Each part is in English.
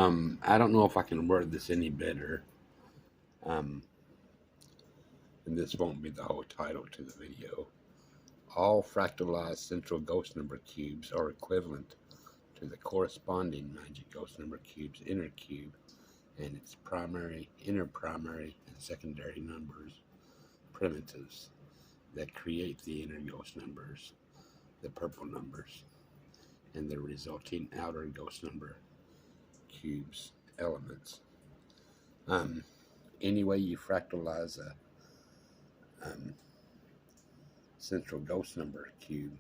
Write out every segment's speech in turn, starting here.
I don't know if I can word this any better. And this won't be the whole title to the video. All fractalized central ghost number cubes are equivalent to the corresponding magic ghost number cube's inner cube and its primary, inner primary, and secondary numbers, primitives, that create the inner ghost numbers, the purple numbers, and the resulting outer ghost number cubes elements. Any way you fractalize a central ghost number cube,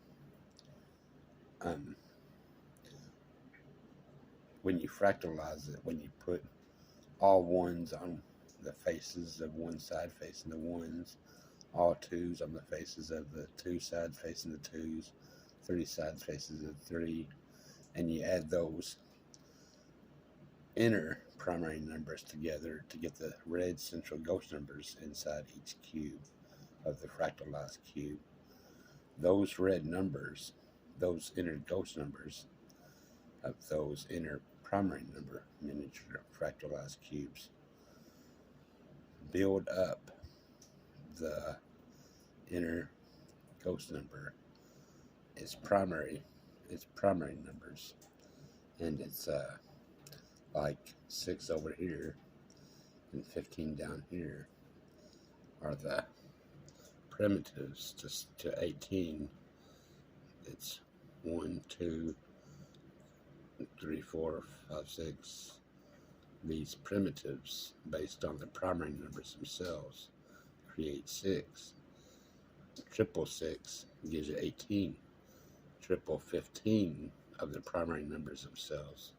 when you fractalize it, when you put all ones on the faces of one side facing the ones, all twos on the faces of the two sides facing the twos, three sides faces of three, and you add those inner primary numbers together to get the red central ghost numbers inside each cube of the fractalized cube. Those red numbers, those inner ghost numbers of those inner primary number miniature fractalized cubes build up the inner ghost number, its primary numbers, and it's like 6 over here and 15 down here are the primitives to 18. It's 1, 2, 3, 4, 5, 6. These primitives, based on the primary numbers themselves, create 6. Triple 6 gives you 18. Triple 15 of the primary numbers themselves.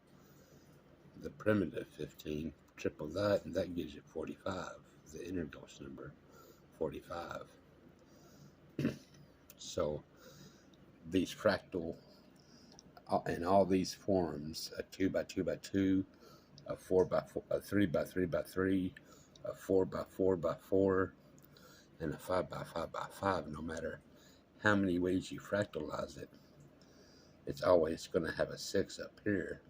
The primitive 15, triple that, and that gives you 45. The inner ghost number, 45. So these fractal, in all these forms, a 2 by 2 by 2, a 4 by 4, a 3 by 3 by 3, a 4 by 4 by 4, and a 5 by 5 by 5, no matter how many ways you fractalize it, it's always going to have a 6 up here.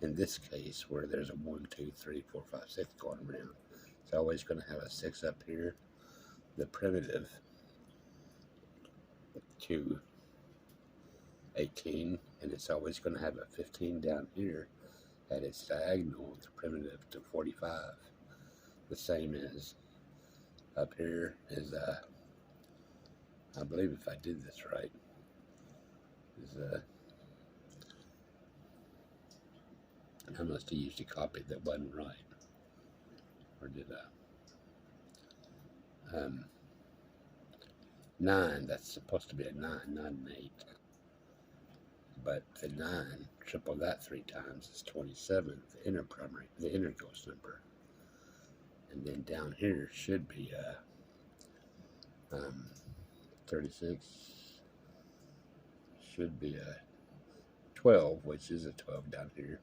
In this case, where there's a 1, 2, 3, 4, 5, 6 going around, it's always going to have a 6 up here. The primitive to 18, and it's always going to have a 15 down here at its diagonal, the primitive to 45. The same as up here is, I believe if I did this right, is, I must have used a copy that wasn't right. Or did I? 9, that's supposed to be a 9, not an 8. But the 9, triple that 3 times is 27, the inner primary, the inner ghost number. And then down here should be 36, should be a 12, which is a 12 down here.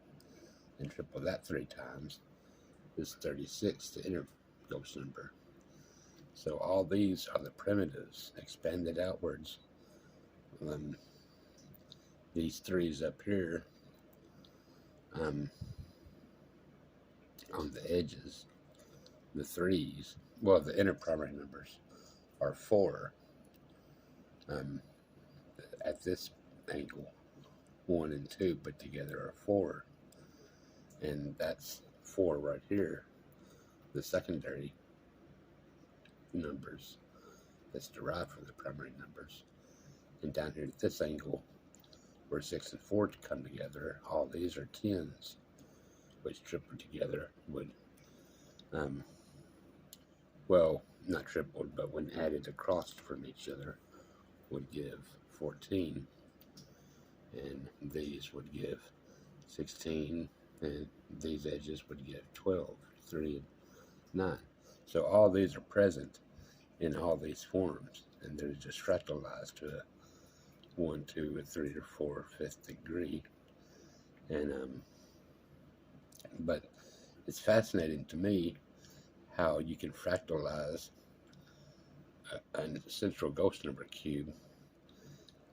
And triple that 3 times is 36, the inner ghost number. So all these are the primitives expanded outwards. These 3s up here on the edges, the 3s, well, the inner primary numbers are 4 at this angle. 1 and 2 put together are 4, and that's 4 right here, the secondary numbers that's derived from the primary numbers. And down here at this angle, where 6 and 4 come together, all these are 10s, which tripled together would, well, not tripled, but when added across from each other, would give 14, and these would give 16, and these edges would give 12, 3, and 9. So all these are present in all these forms, and they're just fractalized to a 1, 2, or 3, or 4, 5th degree. And but it's fascinating to me how you can fractalize a central ghost number cube,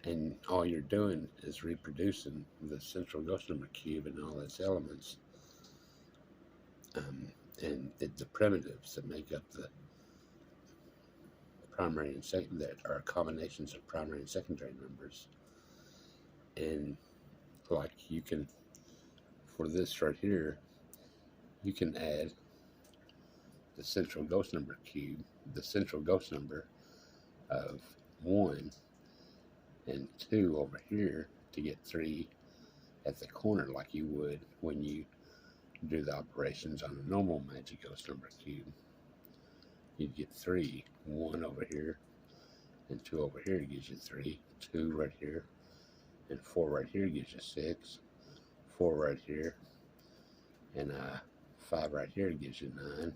and all you're doing is reproducing the central ghost number cube and all its elements and the primitives that make up the primary and second, that are combinations of primary and secondary numbers. And like you can, for this right here, you can add the central ghost number cube, the central ghost number of 1 and 2 over here to get 3 at the corner, like you would when you do the operations on a normal magic ghost number cube. You'd get 3, 1 over here, and 2 over here gives you 3, 2 right here, and 4 right here gives you 6, 4 right here, and 5 right here gives you 9.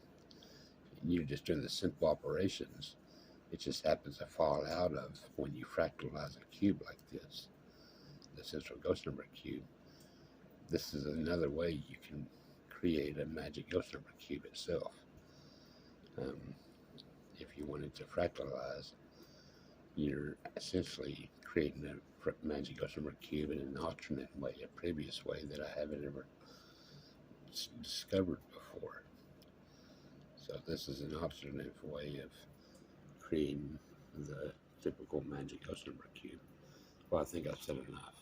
And you're just doing the simple operations. It just happens to fall out of when you fractalize a cube like this, the central ghost number cube. This is another way you can create a magic ghost number cube itself. If you wanted to fractalize, you're essentially creating a magic ghost number cube in an alternate way, a previous way that I haven't ever discovered before. So this is an alternate way of creating the typical magic ghost number cube. Well, I think I've said enough.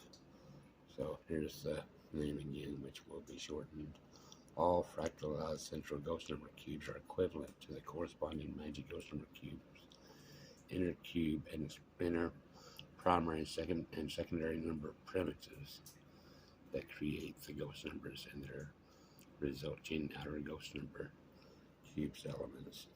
So here's the name again, which will be shortened. All fractalized central ghost number cubes are equivalent to the corresponding magic ghost number cubes. Inner cube and inner primary and secondary number primitives that create the ghost numbers and their resulting outer ghost number cubes elements.